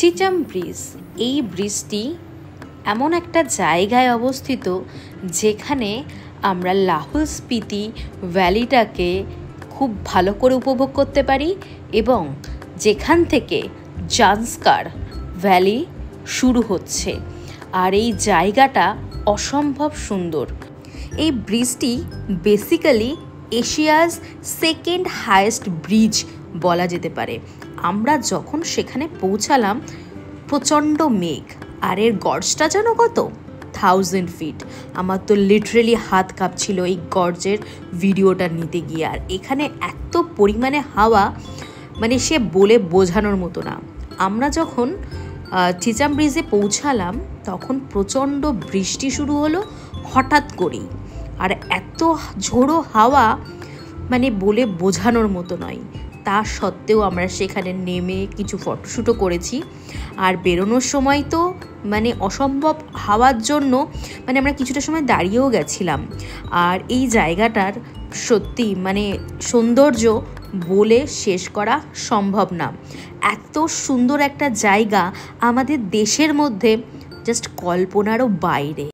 Chicham bridge, এই ব্রিজটি এমন একটা জায়গায় অবস্থিত যেখানে আমরা লাহুল স্পিতি ভ্যালিটাকে খুব ভালো করে উপভোগ করতে পারি এবং যেখান থেকে জান্সকার ভ্যালি শুরু হচ্ছে। আর এই জায়গাটা অসম্ভব সুন্দর। এই ব্রিজটি বেসিক্যালি এশিয়াজ সেকেন্ড হাইয়েস্ট ব্রিজ বলা যেতে পারে। আমরা যখন সেখানে পৌঁছালাম প্রচণ্ড মেঘ, আর এর গর্জটা যেন কত 1000 ফিট। আমার তো লিটারেলি হাত কাঁপছিল এই গর্জের ভিডিওটা নিতে গিয়ে। আর এখানে এত পরিমাণে হাওয়া, মানে সে বলে বোঝানোর মতো না। আমরা যখন চিচাম ব্রিজে পৌঁছালাম তখন প্রচণ্ড বৃষ্টি শুরু হলো হঠাৎ করেই, আর এত ঝোড়ো হাওয়া মানে বলে বোঝানোর মতো নয়। তা সত্ত্বেও আমরা সেখানে নেমে কিছু ফটোশ্যুটও করেছি। আর বেরোনোর সময় তো মানে অসম্ভব হাওয়ার জন্য মানে আমরা কিছুটা সময় দাঁড়িয়েও গেছিলাম। আর এই জায়গাটার সত্যি মানে সৌন্দর্য বলে শেষ করা সম্ভব না। এত সুন্দর একটা জায়গা আমাদের দেশের মধ্যে জাস্ট কল্পনারও বাইরে।